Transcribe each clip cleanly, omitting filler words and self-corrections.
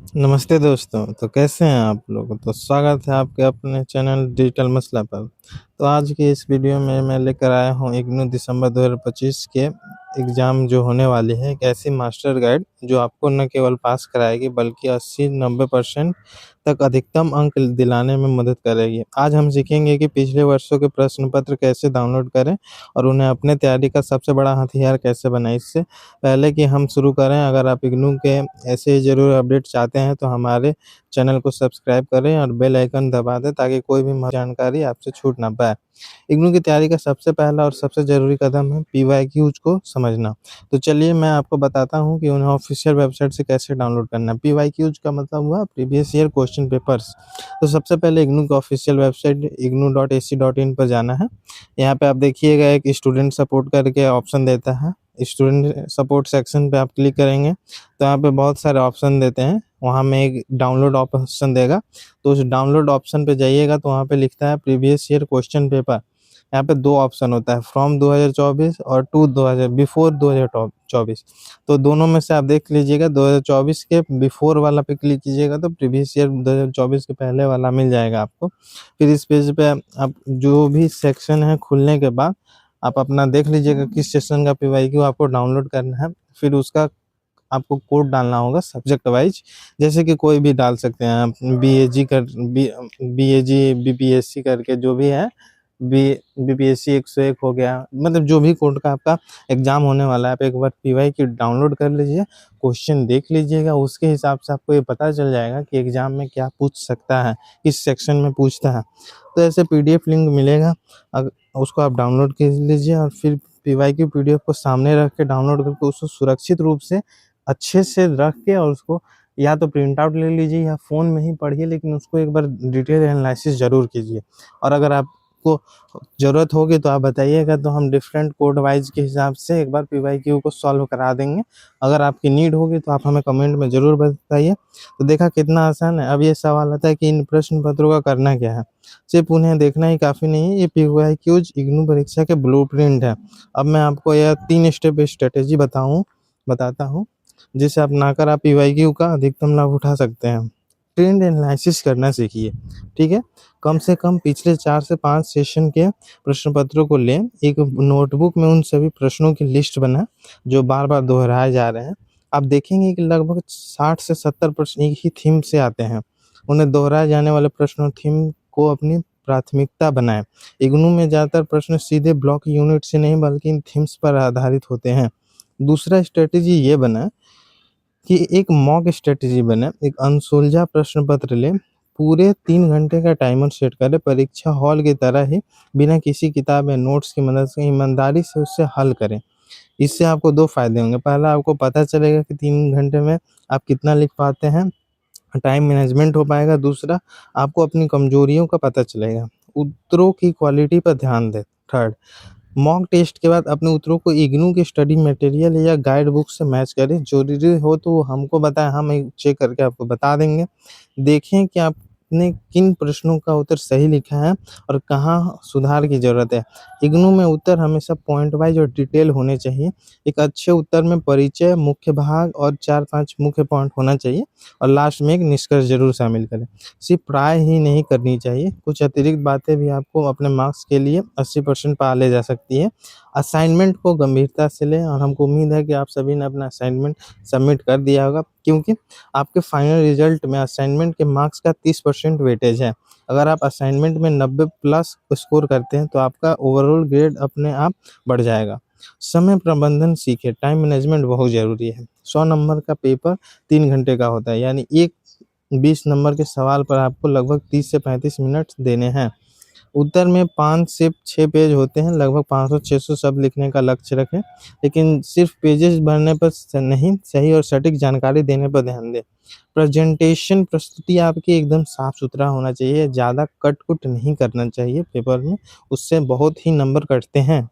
नमस्ते दोस्तों। तो कैसे हैं आप लोग? तो स्वागत है आपके अपने चैनल डिजिटल मसला पर। तो आज की इस वीडियो में मैं लेकर आया हूँ इग्नू दिसंबर 2025 के एग्ज़ाम जो होने वाली है, एक ऐसी मास्टर गाइड जो आपको न केवल पास कराएगी बल्कि 80-90% तक अधिकतम अंक दिलाने में मदद करेगी। आज हम सीखेंगे कि पिछले वर्षों के प्रश्न पत्र कैसे डाउनलोड करें और उन्हें अपने तैयारी का सबसे बड़ा हथियार कैसे बनाएं। इससे पहले कि हम शुरू करें, अगर आप इग्नू के ऐसे ही ज़रूर अपडेट चाहते हैं तो हमारे चैनल को सब्सक्राइब करें और बेल आइकन दबा दें ताकि कोई भी जानकारी आपसे छूट ना पाए। इग्नू की तैयारी का सबसे पहला और सबसे ज़रूरी कदम है पीवाईक्यूज़ को समझना। तो चलिए मैं आपको बताता हूँ कि उन्हें ऑफ़िशियल वेबसाइट से कैसे डाउनलोड करना है। पीवाईक्यूज़ का मतलब हुआ प्रीवियस ईयर क्वेश्चन पेपर्स। तो सबसे पहले इग्नू की ऑफ़िशियल वेबसाइट ignou.ac.in पर जाना है। यहाँ पे आप देखिएगा एक स्टूडेंट सपोर्ट करके ऑप्शन देता है। स्टूडेंट सपोर्ट सेक्शन पे आप क्लिक करेंगे तो यहाँ पे बहुत सारे ऑप्शन देते हैं। वहाँ में एक डाउनलोड ऑप्शन देगा, तो उस डाउनलोड ऑप्शन पे जाइएगा तो वहाँ पे लिखता है प्रीवियस ईयर क्वेश्चन पेपर। यहाँ पे 2 ऑप्शन होता है, फ्रॉम 2024 और टू 2000 बिफोर 2024। तो दोनों में से आप देख लीजिएगा, 2024 के बिफोर वाला पे क्लिक कीजिएगा तो प्रीवियस ईयर 2024 के पहले वाला मिल जाएगा आपको। फिर इस पेज पे आप जो भी सेक्शन है खुलने के बाद आप अपना देख लीजिएगा किस सेशन का पीवाईक्यू आपको डाउनलोड करना है। फिर उसका आपको कोड डालना होगा सब्जेक्ट वाइज, जैसे कि कोई भी डाल सकते हैं आप, बीएजी बीपीएससी करके जो भी है, बी बीपीएससी 101 हो गया, मतलब जो भी कोड का आपका एग्जाम होने वाला है आप एक बार पीवाईक्यू डाउनलोड कर लीजिए, क्वेश्चन देख लीजिएगा, उसके हिसाब से आपको ये पता चल जाएगा कि एग्जाम में क्या पूछ सकता है, किस सेक्शन में पूछता है। तो ऐसे पीडीएफ लिंक मिलेगा, उसको आप डाउनलोड कर लीजिए और फिर पीवाईक्यू पीडीएफ को सामने रख के डाउनलोड करके उसको सुरक्षित रूप से अच्छे से रख के और उसको या तो प्रिंट आउट ले लीजिए या फ़ोन में ही पढ़िए, लेकिन उसको एक बार डिटेल एनालिसिस ज़रूर कीजिए। और अगर आपको ज़रूरत होगी तो आप बताइएगा, तो हम डिफरेंट कोड वाइज के हिसाब से एक बार पीवाईक्यू को सॉल्व करा देंगे। अगर आपकी नीड होगी तो आप हमें कमेंट में ज़रूर बताइए। तो देखा कितना आसान है। अब ये सवाल आता है कि इन प्रश्न पत्रों का करना क्या है? सिर्फ उन्हें देखना ही काफ़ी नहीं है, ये पीवाईक्यूज इग्नू परीक्षा के ब्लूप्रिंट है। अब मैं आपको यह 3 स्टेप स्ट्रेटेजी बताता हूँ जिसे अपनाकर आप पीवाईक्यू का अधिकतम लाभ उठा सकते हैं। ट्रेंड एनालिसिस करना सीखिए, ठीक है? कम से कम पिछले 4 से 5 सेशन के प्रश्न पत्रों को लें, एक नोटबुक में उन सभी प्रश्नों की लिस्ट बनाएँ जो बार-बार दोहराए जा रहे हैं। आप देखेंगे कि लगभग 60 से 70 प्रश्न एक ही थीम से आते हैं। उन्हें दोहराए जाने वाले प्रश्न और थीम को अपनी प्राथमिकता बनाएँ। इग्नू में ज़्यादातर प्रश्न सीधे ब्लॉक यूनिट से नहीं बल्कि इन थीम्स पर आधारित होते हैं। दूसरा स्ट्रैटेजी ये बनाएँ कि एक मॉक स्ट्रैटेजी बनाएँ, एक अनसुलझा प्रश्न पत्र लें, पूरे 3 घंटे का टाइमर सेट करें, परीक्षा हॉल की तरह ही बिना किसी किताब या नोट्स की मदद से ईमानदारी से उससे हल करें। इससे आपको 2 फ़ायदे होंगे, पहला आपको पता चलेगा कि 3 घंटे में आप कितना लिख पाते हैं, टाइम मैनेजमेंट हो पाएगा, दूसरा आपको अपनी कमज़ोरियों का पता चलेगा। उत्तरों की क्वालिटी पर ध्यान दें। थर्ड, मॉक टेस्ट के बाद अपने उत्तरों को इग्नू के स्टडी मटेरियल या गाइड बुक से मैच करें। ज़रूरी हो तो हमको बताएं, हम चेक करके आपको बता देंगे। देखें कि आपने किन प्रश्नों का उत्तर सही लिखा है और कहाँ सुधार की ज़रूरत है। इग्नू में उत्तर हमेशा पॉइंट वाइज और डिटेल होने चाहिए। एक अच्छे उत्तर में परिचय, मुख्य भाग और 4-5 मुख्य पॉइंट होना चाहिए और लास्ट में एक निष्कर्ष ज़रूर शामिल करें। सिर्फ ट्राई ही नहीं करनी चाहिए, कुछ अतिरिक्त बातें भी आपको अपने मार्क्स के लिए 80% पा ले जा सकती है। असाइनमेंट को गंभीरता से लें और हमको उम्मीद है कि आप सभी ने अपना असाइनमेंट सबमिट कर दिया होगा, क्योंकि आपके फाइनल रिजल्ट में असाइनमेंट के मार्क्स का 30% वेटेज है। अगर आप असाइनमेंट में 90 प्लस स्कोर करते हैं तो आपका ओवरऑल ग्रेड अपने आप बढ़ जाएगा। समय प्रबंधन सीखें, टाइम मैनेजमेंट बहुत ज़रूरी है। 100 नंबर का पेपर 3 घंटे का होता है, यानी एक 20 नंबर के सवाल पर आपको लगभग 30 से 35 मिनट देने हैं। उत्तर में 5 से 6 पेज होते हैं, लगभग 500-600 शब्द लिखने का लक्ष्य रखें, लेकिन सिर्फ पेजेस भरने पर नहीं, सही और सटीक जानकारी देने पर ध्यान दें। प्रेजेंटेशन प्रस्तुति आपकी एकदम साफ-सुथरा होना चाहिए, ज़्यादा कट-कुट नहीं करना चाहिए पेपर में, उससे बहुत ही नंबर कटते हैं।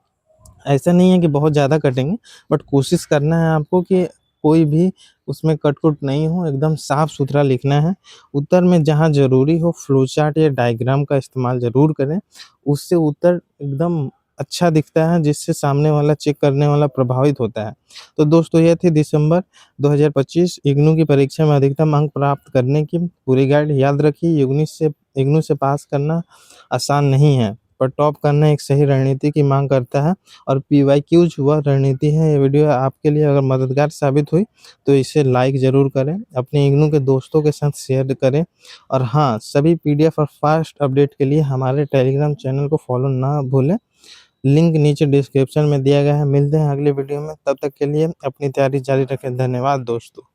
ऐसा नहीं है कि बहुत ज़्यादा कटेंगे, बट कोशिश करना है आपको कि कोई भी उसमें कट-कुट नहीं हो, एकदम साफ-सुथरा लिखना है। उत्तर में जहाँ ज़रूरी हो फ्लो चार्ट या डायग्राम का इस्तेमाल ज़रूर करें, उससे उत्तर एकदम अच्छा दिखता है, जिससे सामने वाला चेक करने वाला प्रभावित होता है। तो दोस्तों ये थी दिसंबर 2025 इग्नू की परीक्षा में अधिकतम अंक प्राप्त करने की पूरी गाइड। याद रखिए इग्नू से पास करना आसान नहीं है, पर टॉप करना एक सही रणनीति की मांग करता है और पीवाईक्यूज वह रणनीति है। ये वीडियो आपके लिए अगर मददगार साबित हुई तो इसे लाइक ज़रूर करें, अपने इग्नू के दोस्तों के साथ शेयर करें और हाँ, सभी पीडीएफ और फास्ट अपडेट के लिए हमारे टेलीग्राम चैनल को फॉलो ना भूलें। लिंक नीचे डिस्क्रिप्शन में दिया गया है। मिलते हैं अगले वीडियो में, तब तक के लिए अपनी तैयारी जारी रखें। धन्यवाद दोस्तों।